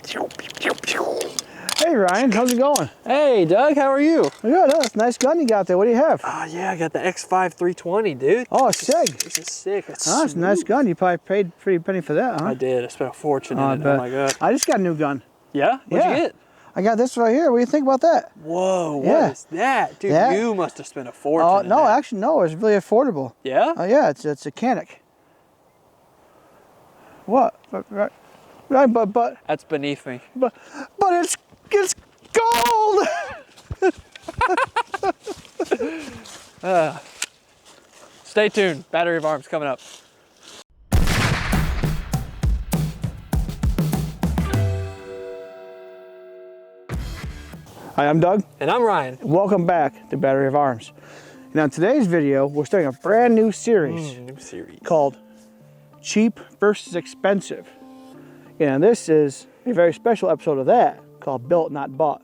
Hey Ryan, how's it going? Hey Doug, how are you? Good, that's a nice gun you got there. What do you have? Yeah, I got the X5 320, dude. Oh, SIG. This is sick. It's a nice gun. You probably paid a pretty penny for that, huh? I did. I spent a fortune in it. Oh my god. I just got a new gun. Yeah? What'd you get? I got this right here. What do you think about that? Whoa, what is that? Dude, you must have spent a fortune. No, actually, no. It's really affordable. Yeah? Yeah, it's a CANIK. What? Right, but. That's beneath me. But it's gold. Stay tuned. Battery of Arms coming up. Hi, I'm Doug. And I'm Ryan. Welcome back to Battery of Arms. Now, in today's video, we're starting a brand new series, called Cheap versus Expensive. And this is a very special episode of that called Built Not Bought.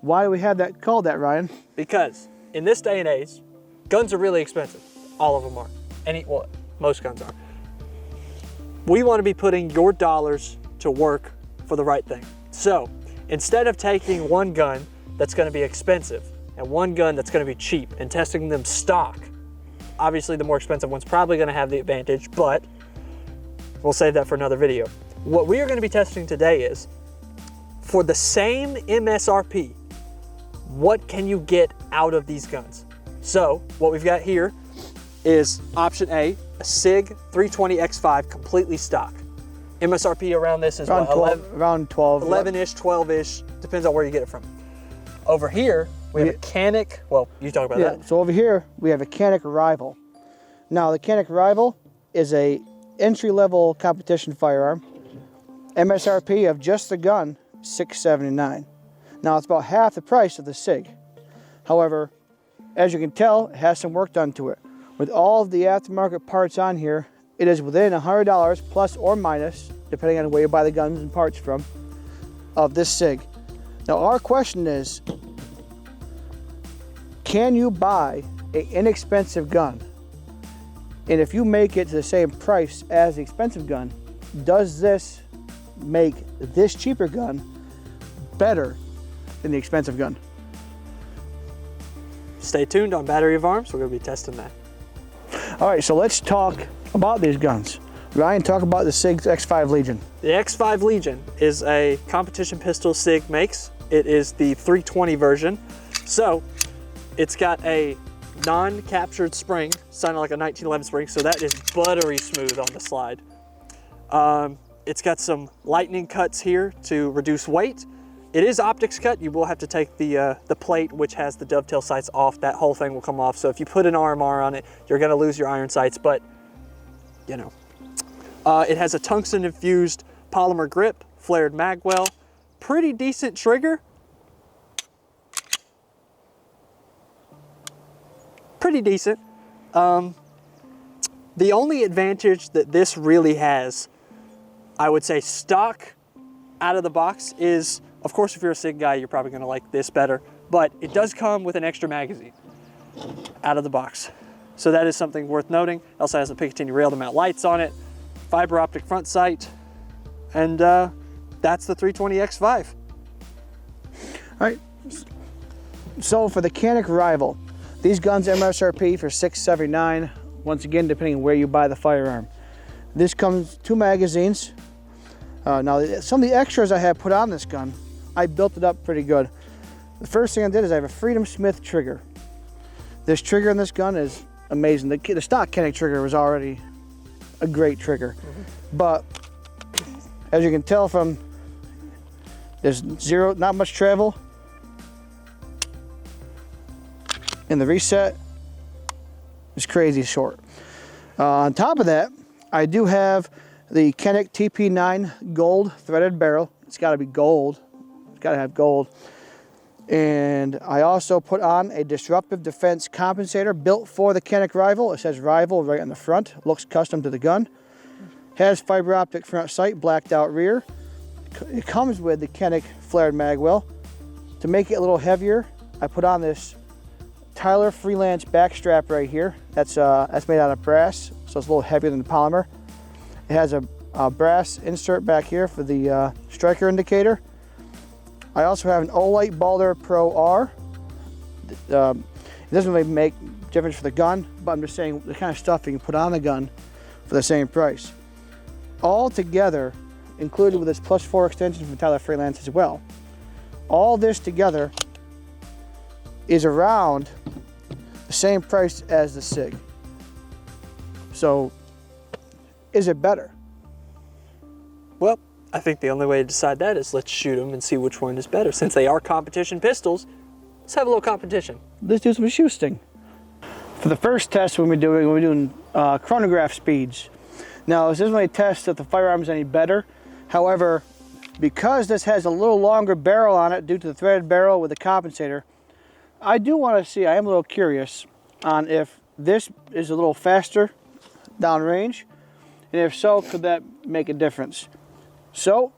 Why do we have that called that, Ryan? Because in this day and age, guns are really expensive. All of them are. Well, most guns are. We want to be putting your dollars to work for the right thing. So instead of taking one gun that's going to be expensive and one gun that's going to be cheap and testing them stock, obviously the more expensive one's probably going to have the advantage, but we'll save that for another video. What we are going to be testing today is, for the same MSRP, what can you get out of these guns? So what we've got here is option A, a SIG 320 X5 completely stock. MSRP around this is around 12. 11-ish, 12-ish, depends on where you get it from. Over here, we have a CANIK. Well, you talk about that. So over here, we have a CANIK Rival. Now, the CANIK Rival is a entry-level competition firearm. MSRP of just the gun, $679. Now, it's about half the price of the SIG. However, as you can tell, it has some work done to it. With all of the aftermarket parts on here, it is within $100 plus or minus, depending on where you buy the guns and parts from, of this SIG. Now, our question is, can you buy an inexpensive gun? And if you make it to the same price as the expensive gun, does this make this cheaper gun better than the expensive gun? Stay tuned on Battery of Arms. We're going to be testing that. All right, so let's talk about these guns. Ryan, talk about the SIG X5 Legion. The X5 Legion is a competition pistol SIG makes. It is the 320 version. So it's got a non-captured spring, sounding like a 1911 spring, so that is buttery smooth on the slide. It's got some lightning cuts here to reduce weight. It is optics cut. You will have to take the plate, which has the dovetail sights, off. That whole thing will come off. So if you put an RMR on it, you're going to lose your iron sights, but you know. It has a tungsten infused polymer grip, flared magwell, pretty decent trigger. Pretty decent. The only advantage that this really has, I would say stock out of the box, is, of course, if you're a SIG guy, you're probably gonna like this better, but it does come with an extra magazine out of the box. So that is something worth noting. It also has a Picatinny rail to mount lights on it, fiber optic front sight, and that's the 320 X5. All right, so for the CANIK Rival, these guns MSRP for $679, once again, depending on where you buy the firearm. This comes 2 magazines. Now, some of the extras I have put on this gun, I built it up pretty good. The first thing I did is I have a Freedom Smith trigger. This trigger in this gun is amazing. The stock CANIK trigger was already a great trigger. But as you can tell from, there's not much travel. And the reset is crazy short. On top of that, I do have the CANIK TP9 gold threaded barrel. It's got to be gold. It's got to have gold. And I also put on a disruptive defense compensator built for the CANIK Rival. It says Rival right on the front. Looks custom to the gun. Has fiber optic front sight, blacked out rear. It comes with the CANIK flared magwell. To make it a little heavier, I put on this Tyler Freelance back strap right here. That's made out of brass, so it's a little heavier than the polymer. It has a brass insert back here for the striker indicator. I also have an Olight Balder Pro R. It doesn't really make a difference for the gun, but I'm just saying the kind of stuff you can put on the gun for the same price. All together, included with this +4 extension from Tyler Freelance as well. All this together is around the same price as the SIG. So, is it better? Well, I think the only way to decide that is let's shoot them and see which one is better. Since they are competition pistols, let's have a little competition. Let's do some shooting. For the first test we're doing chronograph speeds. Now, this isn't really a test if the firearm is any better. However, because this has a little longer barrel on it due to the threaded barrel with the compensator, I do want to see, I am a little curious on if this is a little faster downrange, and if so, could that make a difference? So,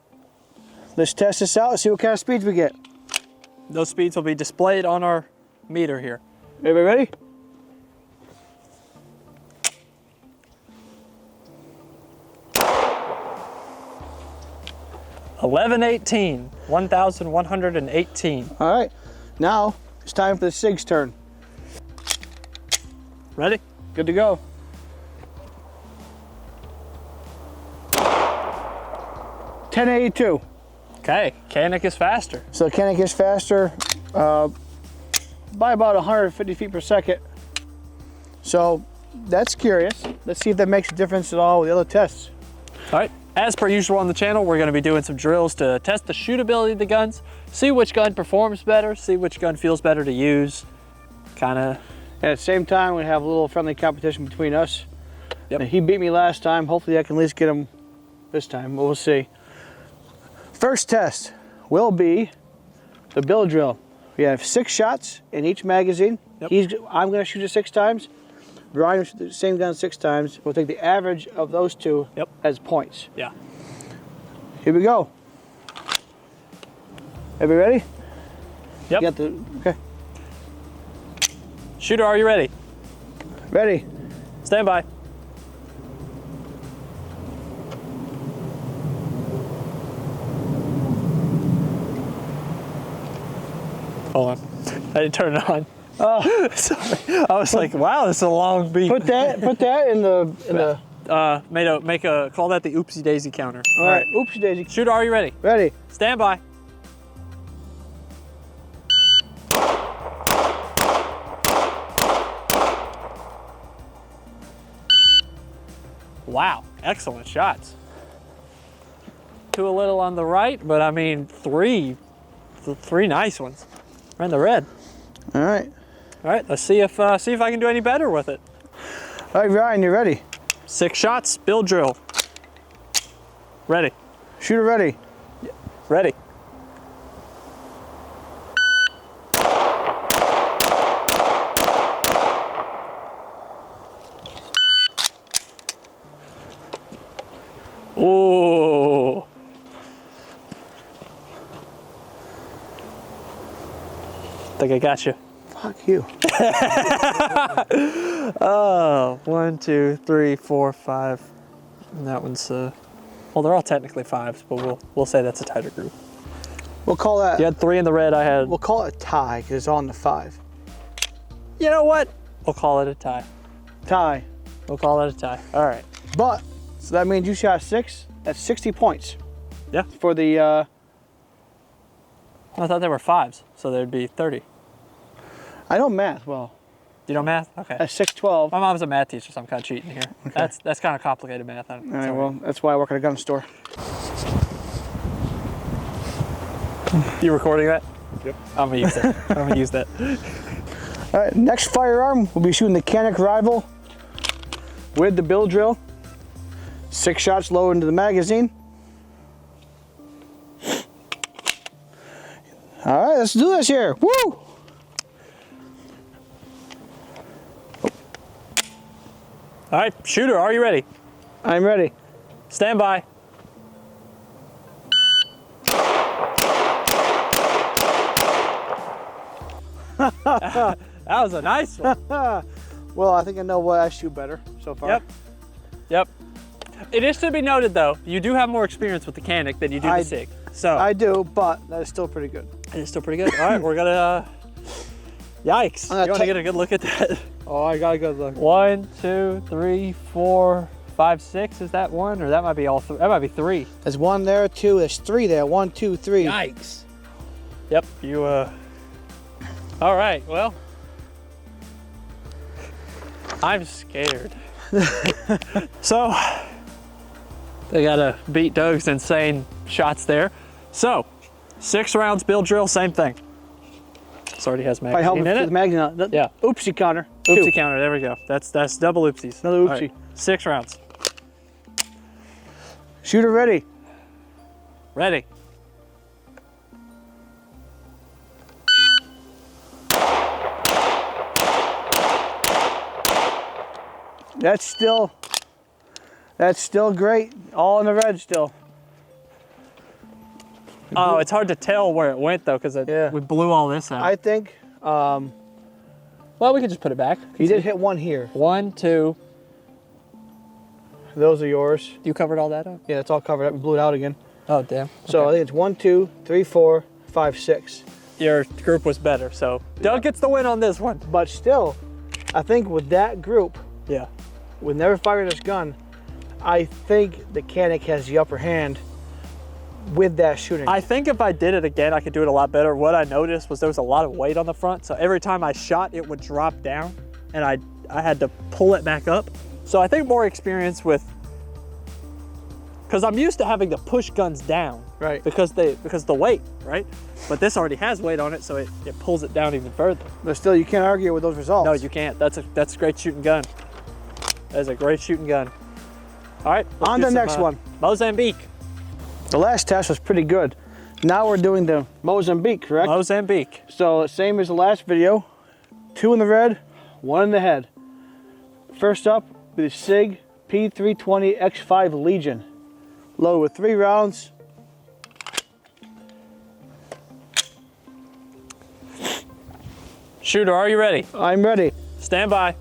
let's test this out and see what kind of speeds we get. Those speeds will be displayed on our meter here. Everybody ready? $1118, 1,118. All right, now it's time for the SIG's turn. Ready? Good to go. $10.82. Okay, CANIK is faster. So CANIK is faster by about 150 feet per second. So that's curious. Let's see if that makes a difference at all with the other tests. All right, as per usual on the channel, we're gonna be doing some drills to test the shootability of the guns, see which gun performs better, see which gun feels better to use, kinda. And at the same time, we have a little friendly competition between us. Yep. And he beat me last time. Hopefully I can at least get him this time, but we'll see. First test will be the bill drill. We have 6 shots in each magazine. Yep. I'm gonna shoot it 6 times. Ryan will shoot the same gun 6 times. We'll take the average of those two as points. Yeah. Here we go. Everybody ready? Yep. You got the, okay. Shooter, are you ready? Ready. Stand by. Hold on. I didn't turn it on. Oh, sorry. I was like, wow, this is a long beat. Put that in the Call that the oopsie daisy counter. All right. Oopsie daisy. Shooter, are you ready? Ready. Stand by. Wow, excellent shots. 2 a little on the right, but I mean three nice ones. Right in the red. All right. All right, let's see if I can do any better with it. All right, Ryan, you ready? 6 shots, bill drill. Ready. Shooter ready. Ready. Ooh. Think I got you. Fuck you. Oh, 1, 2, 3, 4, 5. And that one's well, they're all technically 5s, but we'll say that's a tighter group. We'll call that. You had 3 in the red. I had. We'll call it a tie because it's on the 5. You know what? We'll call it a tie. Tie. We'll call it a tie. All right. But so that means you shot 6. That's 60 points. Yeah. For the. I thought they were 5s, so there'd be 30. I know math well. You know math? Okay. That's 612. My mom's a math teacher, so I'm kind of cheating here. Okay. That's kind of complicated math. All right. Well, that's why I work at a gun store. You recording that? Yep. I'm gonna use that. I'm gonna use that. All right. Next firearm, we'll be shooting the CANIK Rival with the bill drill. 6 shots low into the magazine. All right, let's do this here. Woo! All right, shooter, are you ready? I'm ready. Stand by. That was a nice one. Well, I think I know what I shoot better so far. Yep. It is to be noted though, you do have more experience with the CANIK than you do the SIG. So I do, but that is still pretty good. it is still pretty good. All right, we're gonna, yikes. You want to get a good look at that? Oh, I got a good look. 1, 2, 3, 4, 5, 6. Is that one? Or that might be all three. That might be 3. There's 1 there, 2, there's 3 there. 1, 2, 3. Yikes. Yep, you, all right, well. I'm scared. So, they gotta beat Doug's insane shots there. So, 6 rounds build drill, same thing. This already has magazine in it. The magazine on it. Yeah. Oopsie counter. Oopsie 2. counter, there we go. That's double oopsies. Another All oopsie. right, 6 rounds. Shooter ready. Ready. That's still great. All in the red still. Oh, it's hard to tell where it went though, because we blew all this out. I think well, we can just put it back. you did hit 1 here. 1, 2. Those are yours. You covered all that up? Yeah, it's all covered up. We blew it out again. Oh, damn. So Okay. I think it's 1, 2, 3, 4, 5, 6. Your group was better, so Doug gets the win on this one. But still, I think with that group, Yeah. with never firing this gun, I think the CANIK has the upper hand with that shooting. I think if I did it again, I could do it a lot better. What I noticed was there was a lot of weight on the front, so every time I shot, it would drop down, and I had to pull it back up. So I think more experience with, because I'm used to having to push guns down, Right. Because the weight, right? But this already has weight on it, so it pulls it down even further. But still, you can't argue with those results. No, you can't. That's a great shooting gun. That is a great shooting gun. All right, let's On do to the some, next one. Mozambique. The last test was pretty good. Now we're doing the Mozambique, correct? Mozambique. So same as the last video, 2 in the red, 1 in the head. First up, the SIG P320 X5 Legion. Loaded with 3 rounds. Shooter, are you ready? I'm ready. Stand by.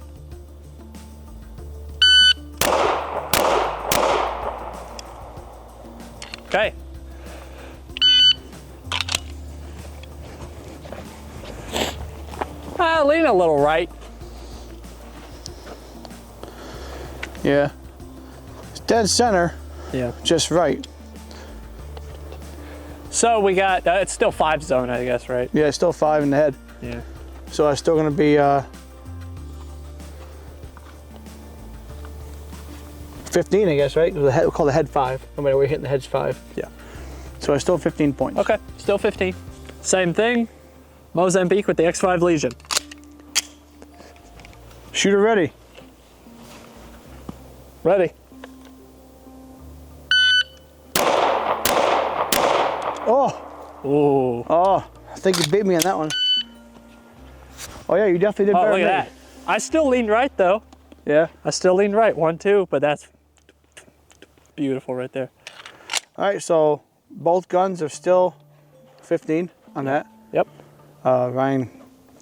Okay. Lean a little right. Yeah. It's dead center, Yeah. just right. So we got, it's still 5 zone, I guess, right? Yeah, it's still 5 in the head. Yeah. So it's still gonna be 15, I guess, right? We'll call the head 5. No matter where you're hitting the head's 5. Yeah. So it's still 15 points. Okay, still 15. Same thing. Mozambique with the X5 Legion. Shooter ready. Ready. Oh, Ooh. oh, I think you beat me on that one. Oh yeah, you definitely did Oh, better look than at me. that. I still leaned right though. Yeah. I still leaned right, 1, 2, but that's beautiful right there. All right, so both guns are still 15 on that. Yep. Ryan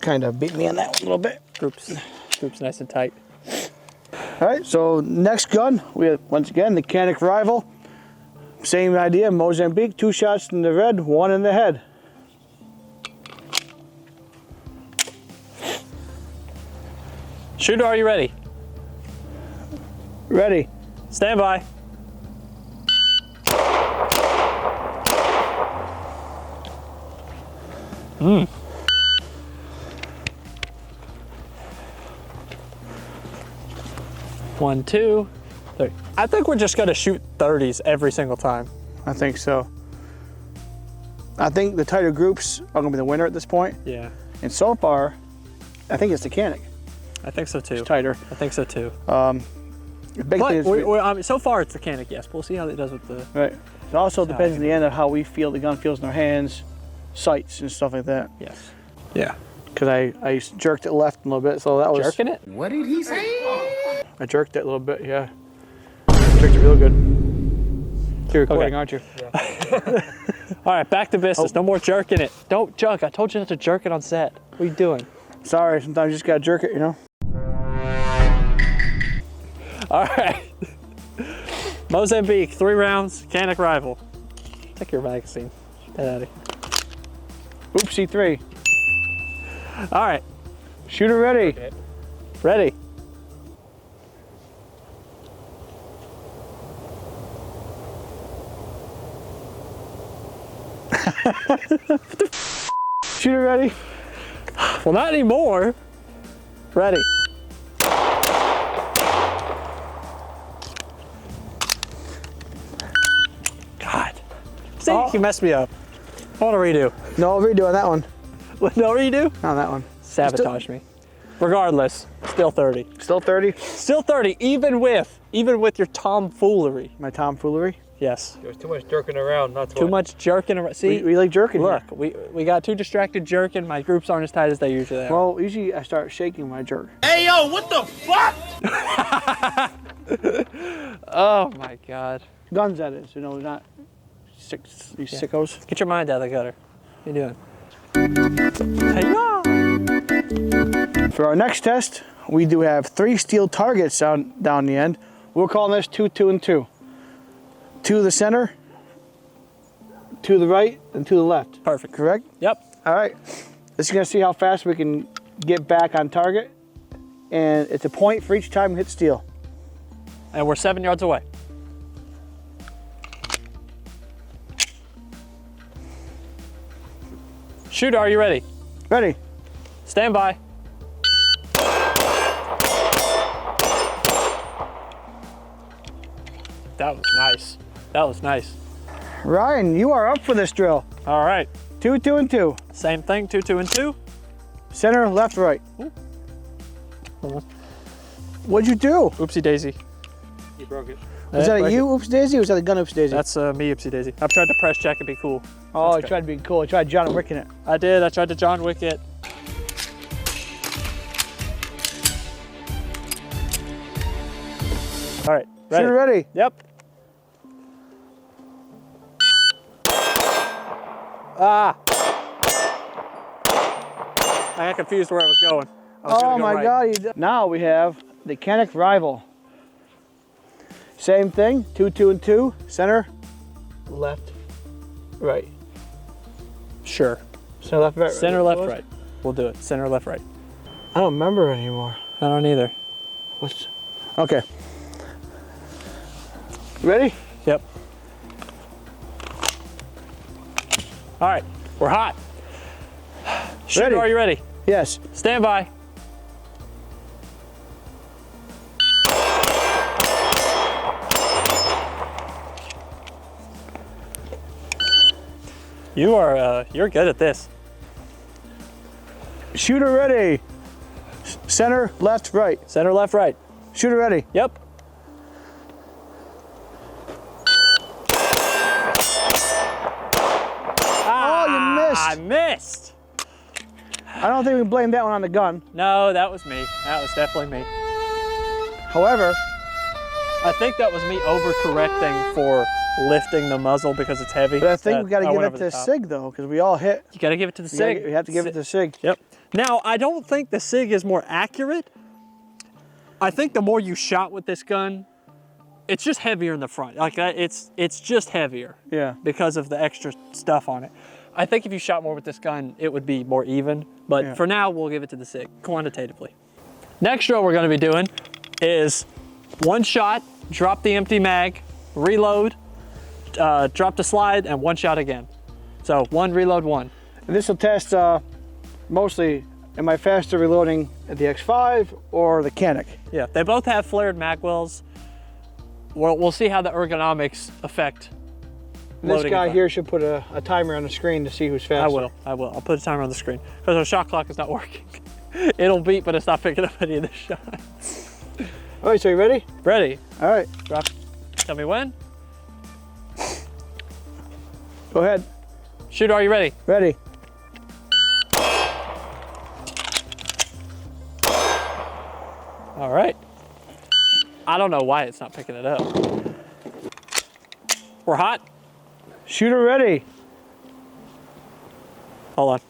kind of beat me on that one a little bit. Group's nice and tight. All right, so next gun, we have, once again, the CANIK Rival. Same idea, Mozambique, 2 shots in the red, 1 in the head. Shooter, are you ready? Ready. Stand by. Hmm. One, 2, 3. I think we're just gonna shoot 30s every single time. I think so. I think the tighter groups are gonna be the winner at this point. Yeah, And so far, I think it's the CANIK. I think so too. It's tighter. I think so too. The big But thing is, I mean, so far it's the CANIK, yes. We'll see how it does with the. right. It also how depends it in the end of how we feel the gun feels in our hands, sights and stuff like that. Yes. Yeah. Because I jerked it left a little bit, so that was Jerking it? What did he say? I jerked it a little bit, yeah. Jerked it real good. You're recording, Okay. aren't you? All right, back to business. No more jerking it. Don't jerk. I told you not to jerk it on set. What are you doing? Sorry, sometimes you just gotta jerk it, you know? All right. Mozambique, 3 rounds, CANIK rifle. Take your magazine. Get out of here. Oopsie 3. All right, Shooter ready. Okay. ready. Shooter ready. Well, not anymore. Ready. God. See, you messed me up. I want to redo. No redo on that one. No redo? On that one. Sabotage me. Regardless, still 30. Still 30. Still 30, even with your tomfoolery. My tomfoolery. Yes. There was too much jerking around, not Too much jerking around. See, We like jerking. look, Here. we got too distracted jerking. My groups aren't as tight as they usually are. Well, usually I start shaking when I jerk. Hey, yo, what the fuck? Oh my God. Guns, that is. You know, not these sickos. Get your mind out of the gutter. What are you doing? Hey-ya! For our next test, we do have 3 steel targets down the end. We're calling this 2, 2, and 2. 2 to the center, 2 to the right, and 2 to the left. Perfect. Correct? Yep. All right. This is going to see how fast we can get back on target. And it's a point for each time we hit steel. And we're 7 yards away. Shooter, are you ready? Ready? Stand by. That was nice. That was nice. Ryan, you are up for this drill. All right. 2, 2, and 2. Same thing, 2, 2, and 2. Center, left, right. Hold on. What'd you do? Oopsie daisy. You broke it. Was that a you, Oops Daisy, or was that a gun, Oops Daisy? That's me, oopsie daisy. I've tried to press check and be cool. Oh, I That's tried to be cool. I tried John Wicking it. I did. I tried to John Wick it. All right. Ready? Shooter ready? Yep. Ah! I got confused where I was going. I was gonna Oh go my right. God. Now we have the CANIK Rival. Same thing, 2, 2, and 2. Center, left, right. Sure. Center, left, right. Center, left, right. We'll do it. Center, left, right. I don't remember anymore. I don't either. What's... Okay. Ready? Yep. All right. We're hot. Shooter, Ready. are you ready? Yes. Stand by. You're good at this. Shooter ready. Center, left, right. Center, left, right. Shooter ready. Yep. Oh, you missed. I missed. I don't think we can blame that one on the gun. No, that was me. That was definitely me. However, I think that was me overcorrecting for lifting the muzzle because it's heavy. but I think we got to I give went it over to the top. SIG though, because we all hit. You got to give it to the SIG. We have to give it to SIG. Yep. Now, I don't think the SIG is more accurate. I think the more you shot with this gun, it's just heavier in the front. Like it's just heavier Yeah. because of the extra stuff on it. I think if you shot more with this gun, it would be more even. But Yeah. for now, we'll give it to the SIG quantitatively. Next drill we're going to be doing is one shot, drop the empty mag, reload, drop the slide, and one shot again. So one, reload, one. And this will test mostly, am I faster reloading at the X5 or the CANIK? Yeah, they both have flared mag wells. We'll see how the ergonomics affect And this loading guy and here should put a timer on the screen to see who's faster. I will. I'll put a timer on the screen because our shot clock is not working. It'll beep, but it's not picking up any of the shots. All right, so you ready? Ready? All right, Drop. Tell me when. go ahead. Shooter, are you ready? Ready. All right. I don't know why it's not picking it up. We're hot. Shooter ready. Hold on.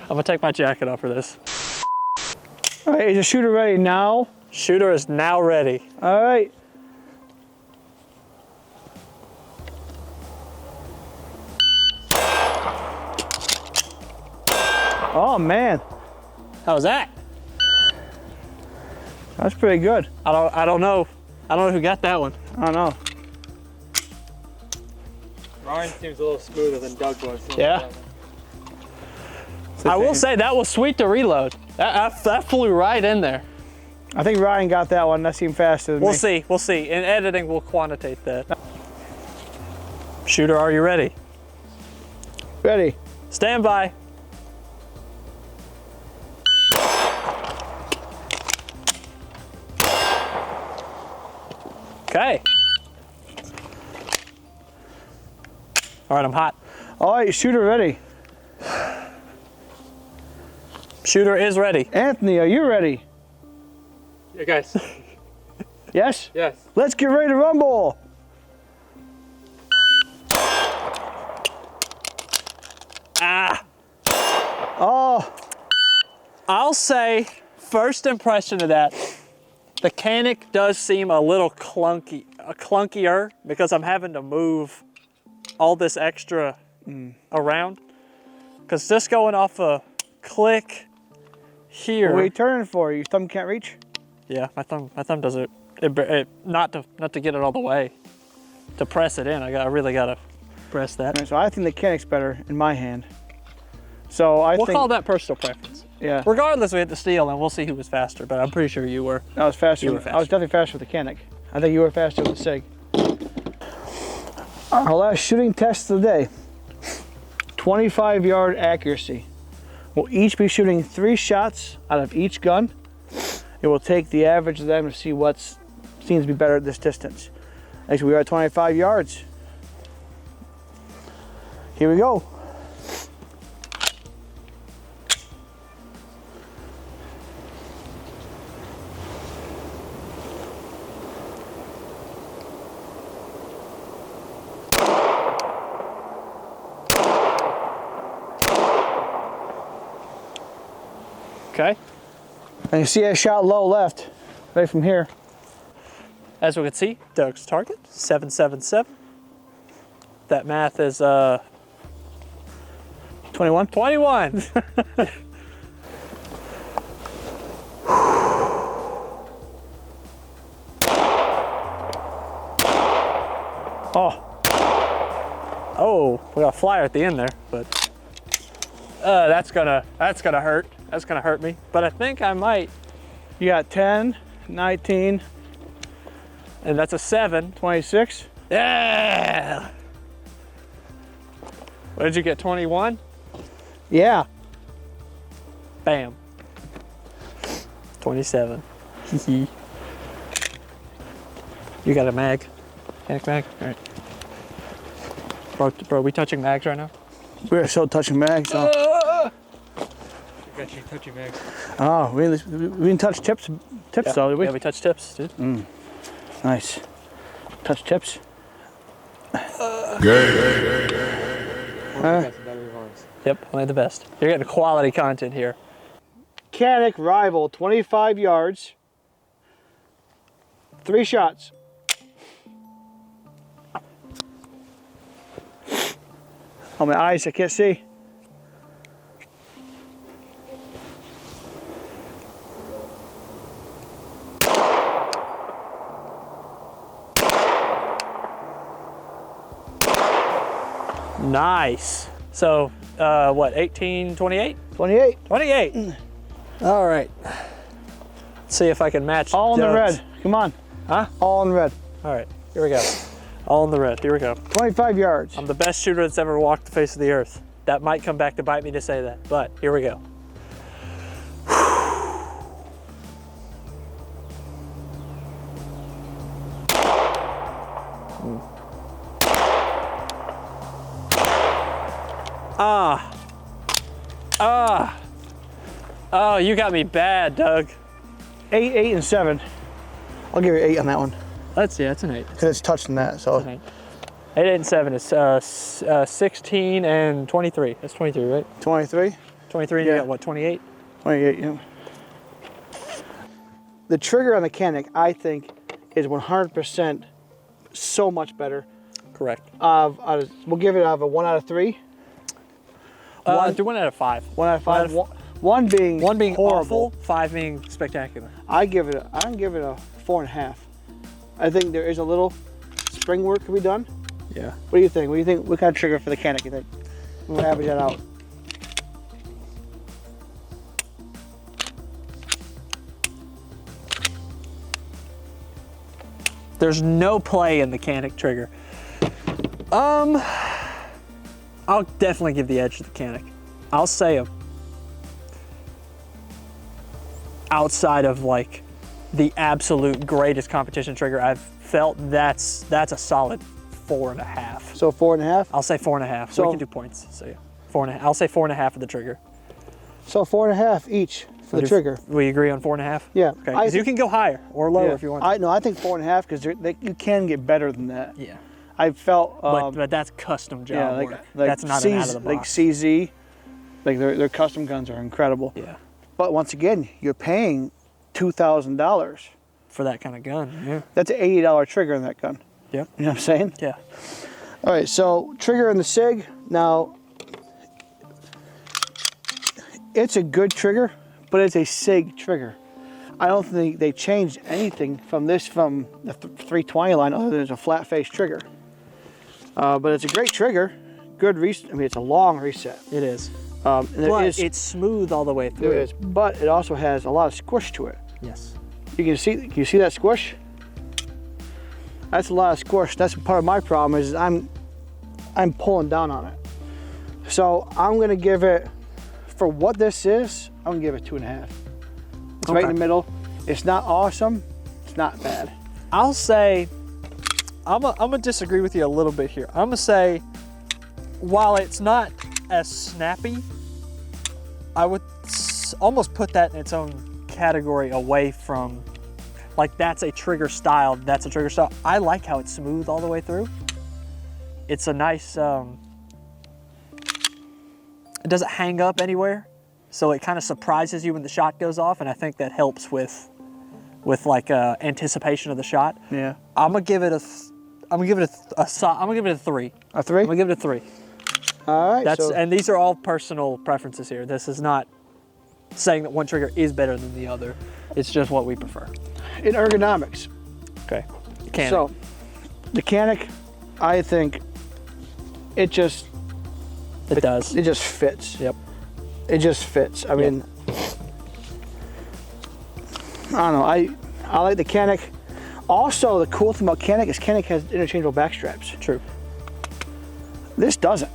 I'm gonna take my jacket off for this. All right, is the shooter ready now? Shooter is now ready. All right. Oh man, How was that? that's pretty good. I don't know. I don't know who got that one. I don't know. Ryan seems a little smoother than Doug was. Yeah. I will say that was sweet to reload. That flew right in there. I think Ryan got that one. That seemed faster than We'll me. see. We'll see. In editing, we'll quantitate that. Shooter, are you ready? Ready? Stand by. Okay. All right, I'm hot. All right, shooter ready. Shooter is ready. Anthony, are you ready? Yeah, guys. Yes? Yes. Let's get ready to rumble. Ah, Oh, I'll say first impression of that, the CANIK does seem a little clunkier because I'm having to move all this extra around. Because just going off a click here. what are you turning for? Your thumb can't reach? Yeah, my thumb does it. Not to get it all the way. To press it in, I really gotta press that. All right, so I think the CANIK's better in my hand. So We'll think, call that personal preference. yeah, Regardless, we hit the steel, and we'll see who was faster. But I'm pretty sure you were. I was faster. You were I was definitely faster with the CANIK. I think you were faster with the SIG. Our last shooting test of the day. 25-yard accuracy. We'll each be shooting 3 shots out of each gun. It will take the average of them to see what seems to be better at this distance. Actually, we are at 25 yards. Here we go. Okay. And you see I shot low left, right from here. As we can see, Doug's target 777. That math is 21. 21. Oh, we got a flyer at the end there, but that's gonna hurt. That's gonna hurt me. But I think I might. You got 10, 19, And that's a 7. 26. Yeah. What did you get? 21. Yeah. Bam. 27. You got a mag? CANIK mag? All right. Bro, we touching mags right now? We're so touching mags. So. Got you touchy mags. Oh, we didn't touch tips though, did we? Yeah, we touched tips, dude. Nice. Touch tips. Got some better ones. Yep, only the best. You're getting quality content here. CANIK rival, 25 yards. 3 shots. Oh, my eyes, I can't see. Nice. So, what, 18, 28? 28. 28. All right. Let's see if I can match All in the Doug's. red. Come on. Huh? All in red. All right, here we go. All in the red, here we go. 25 yards. I'm the best shooter that's ever walked the face of the earth. That might come back to bite me to say that, but here we go. Oh, you got me bad, Doug. 8, 8, and 7. I'll give you 8 on that one. That's an 8. Because it's touching that, so. 8, 8, and 7 is 16 and 23. That's 23, right? 23. 23, and Yeah. you got what, 28? 28, yeah. The trigger on the CANIK, I think, is 100% so much better. Correct. We'll give it out of a 1 out of 3. Do 1 out of 5. 1 out of 5. One being horrible. awful, 5 being spectacular. I give it a 4.5. I think there is a little spring work to be done. Yeah. What do you think? What kind of trigger for the CANIK you think? We'll average that out. There's no play in the CANIK trigger. I'll definitely give the edge to the CANIK. I'll say outside of like the absolute greatest competition trigger I've felt, that's a solid 4.5. So 4.5? I'll say 4.5. So we can do points. So yeah, 4.5. I'll say 4.5 for the trigger. So 4.5 each for the trigger. We agree on 4.5? Yeah. Okay. Because you can go higher or lower if you want. I think 4.5 because you can get better than that. Yeah. I felt. But that's custom job work. That's not an out of the box. Like CZ, like their custom guns are incredible. Yeah. But once again, you're paying $2,000 for that kind of gun. Yeah. That's an $80 trigger in that gun. Yep. You know what I'm saying? Yeah. All right, so trigger in the SIG. Now, it's a good trigger, but it's a SIG trigger. I don't think they changed anything from the 320 line other than it's a flat face trigger. But it's a great trigger. Good reset. I mean, it's a long reset. It is. And But it's smooth all the way through. It is, but it also has a lot of squish to it. Yes. Can you see that squish? That's a lot of squish. That's part of my problem is I'm pulling down on it. So I'm gonna give it, for what this is, I'm gonna give it 2.5. It's right in the middle. It's not awesome. It's not bad. I'll say, I'm gonna disagree with you a little bit here. I'm gonna say, while it's not as snappy, I would almost put that in its own category away from, like that's a trigger style, I like how it's smooth all the way through. It's a nice, it doesn't hang up anywhere, so it kind of surprises you when the shot goes off, and I think that helps with like anticipation of the shot. Yeah. I'm gonna give it a 3. A 3? I'm gonna give it a 3. All right. And these are all personal preferences here. This is not saying that one trigger is better than the other. It's just what we prefer. In ergonomics. Okay. CANIK. So, the CANIK, I think it just does. It just fits. Yep. It just fits. I mean, I don't know. I like the CANIK. Also, the cool thing about CANIK is CANIK has interchangeable back straps. True. This doesn't.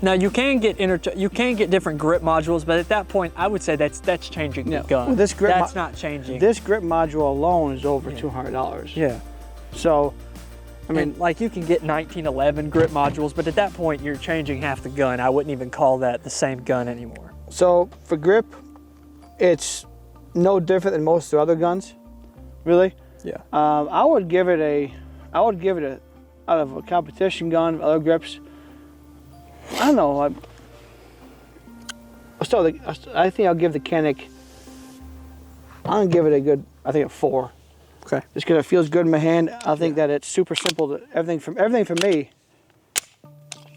Now you can get different grip modules, but at that point, I would say that's changing the gun. Well, that's not changing. This grip module alone is over $200. Yeah. So, I mean, and like you can get 1911 grip modules, but at that point you're changing half the gun. I wouldn't even call that the same gun anymore. So for grip, it's no different than most of the other guns, really. Yeah. I would give it a, out of a competition gun, other grips. I don't know. I think I'll give the CANIK, I'm gonna give it a good, I think a 4. Okay. Just because it feels good in my hand. I think that it's super simple. Everything for me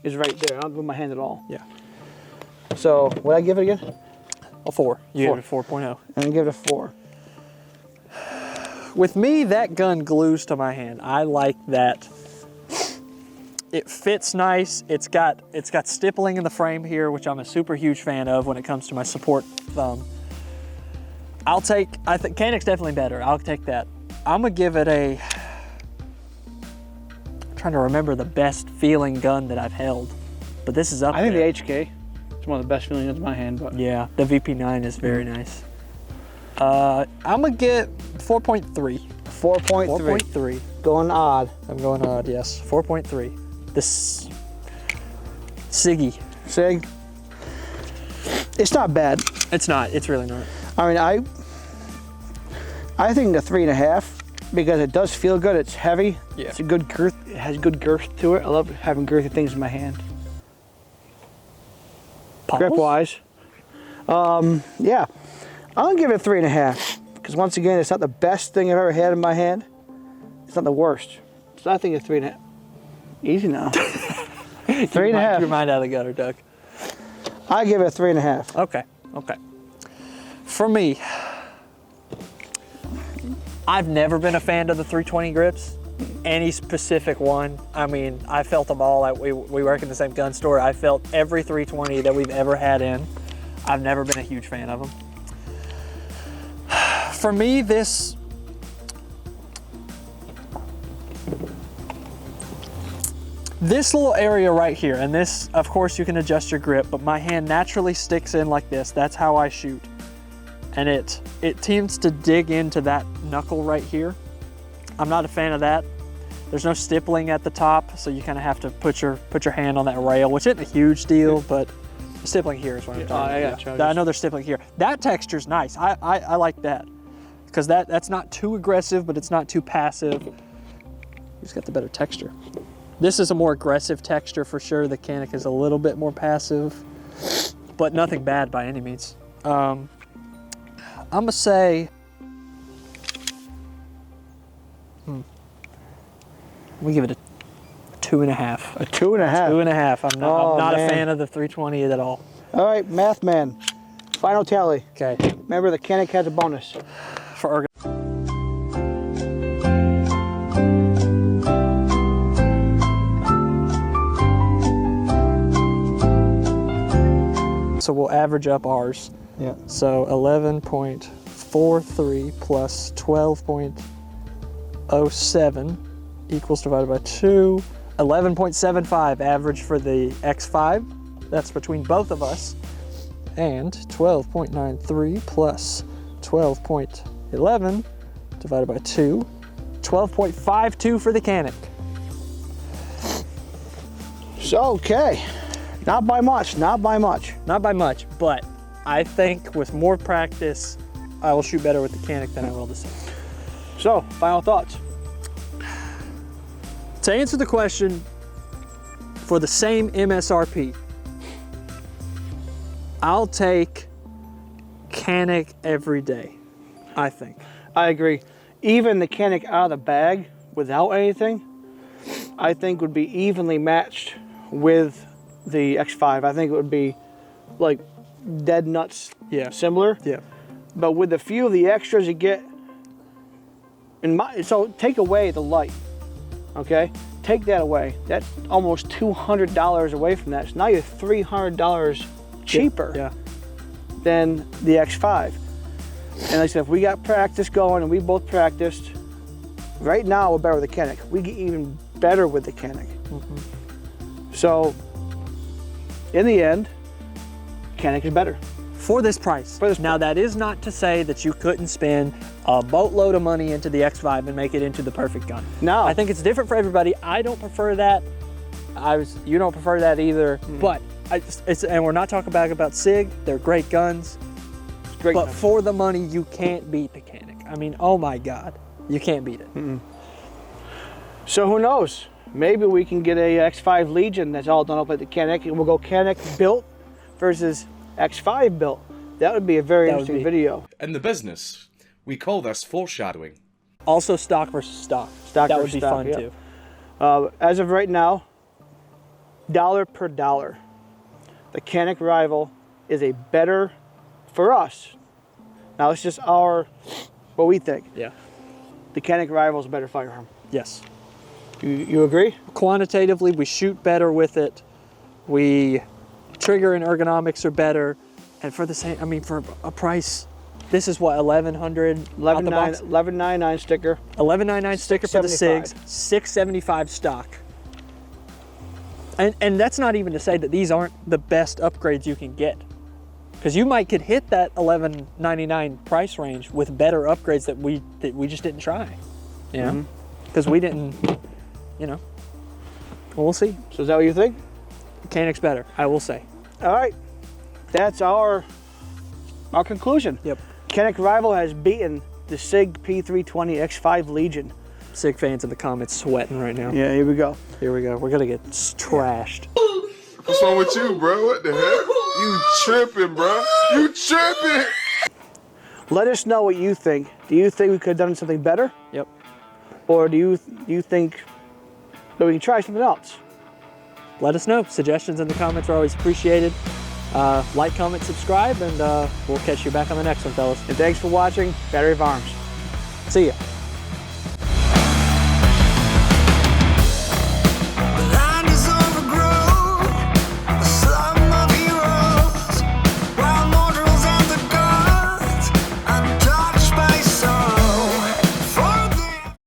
is right there. I don't move my hand at all. Yeah. So what I give it again? A 4. You 4. gave it a 4.0. And I give it a 4. With me, that gun glues to my hand. I like that. It fits nice. It's got stippling in the frame here, which I'm a super huge fan of when it comes to my support thumb. I think CANIK's definitely better. I'll take that. I'm gonna give it a, I'm trying to remember the best feeling gun that I've held, but this is up there. I think the HK is one of the best feeling guns in my hand. But yeah, the VP9 is very nice. I'm gonna get 4.3. 4.3. 4.3. Going odd. I'm going odd, yes. 4.3. This SIG. SIG. It's not bad. It's not. It's really not. I mean, I think the 3.5 because it does feel good. It's heavy. Yeah. It's a good girth. It has good girth to it. I love having girthy things in my hand. Grip wise, yeah, I'm gonna give it a 3.5 because once again, it's not the best thing I've ever had in my hand. It's not the worst. So I think it's 3.5. Easy now. 3.5. Your mind out of the gutter, Doug. I give it a 3.5. Okay, okay. For me, I've never been a fan of the 320 grips. Any specific one. I mean, I felt them all. We work in the same gun store. I felt every 320 that we've ever had in. I've never been a huge fan of them. For me, this little area right here, and this, of course, you can adjust your grip, but my hand naturally sticks in like this. That's how I shoot. And it tends to dig into that knuckle right here. I'm not a fan of that. There's no stippling at the top, so you kind of have to put your hand on that rail, which isn't a huge deal, but the stippling here is what I'm talking about. I know there's stippling here. That texture's nice. I like that, because that's not too aggressive, but it's not too passive. Who's got the better texture? This is a more aggressive texture for sure. The CANIK is a little bit more passive, but nothing bad by any means. I'm gonna say, we give it a 2.5. A 2.5. 2.5. I'm not a fan of the 320 at all. All right, math man. Final tally. Okay. Remember, the CANIK has a bonus. For so we'll average up ours. Yeah. So 11.43 plus 12.07 equals divided by 2. 11.75 average for the X5. That's between both of us. And 12.93 plus 12.11 divided by 2. 12.52 for the CANIK. So, okay. Not by much, not by much. Not by much, but I think with more practice, I will shoot better with the CANIK than I will the SIG. So, final thoughts. To answer the question, for the same MSRP, I'll take CANIK every day, I think. I agree. Even the CANIK out of the bag, without anything, I think would be evenly matched with the X5. I think it would be like dead nuts similar. Yeah. But with a few of the extras you get, so take away the light, okay? Take that away. That's almost $200 away from that. So now you're $300 cheaper than the X5. And like I said, if we got practice going and we both practiced, right now we're better with the CANIK. We get even better with the CANIK. So, in the end, CANIK is better. For this price. Now that is not to say that you couldn't spend a boatload of money into the X5 and make it into the perfect gun. No. I think it's different for everybody. I don't prefer that. You don't prefer that either. But and we're not talking about SIG. They're great guns. Great but guns. for the money, you can't beat the CANIK. I mean, oh my God, you can't beat it. So who knows? Maybe we can get a X5 Legion that's all done up like the CANIK, and we'll go CANIK built versus X5 built. That would be a very interesting video. In the business, we call this foreshadowing. Also, stock versus stock. Stock that versus would be stock, fun yeah. too. As of right now, dollar per dollar, the CANIK Rival is a better, for us, now it's just what we think. Yeah. The CANIK Rival is a better firearm. Yes. You agree? Quantitatively, we shoot better with it. We trigger and ergonomics are better. And for the same, I mean, for a price, this is what, $1,100 out the box? $11.99 sticker. $11.99 sticker for the SIGs, $675. $675 stock. And that's not even to say that these aren't the best upgrades you can get. Because you might could hit that $11.99 price range with better upgrades that we just didn't try. You know? Because we didn't, you know. Well, we'll see. So is that what you think? CANIK's better, I will say. All right. That's our conclusion. Yep. CANIK Rival has beaten the SIG P320 X5 Legion. SIG fans in the comments sweating right now. Yeah, here we go. Here we go. We're gonna get trashed. What's wrong with you, bro? What the heck? You tripping, bro? You tripping? Let us know what you think. Do you think we could have done something better? Yep. Or do you think that we can try something else? Let us know. Suggestions in the comments are always appreciated. Like, comment, subscribe, and we'll catch you back on the next one, fellas. And thanks for watching Battery Farms. See ya.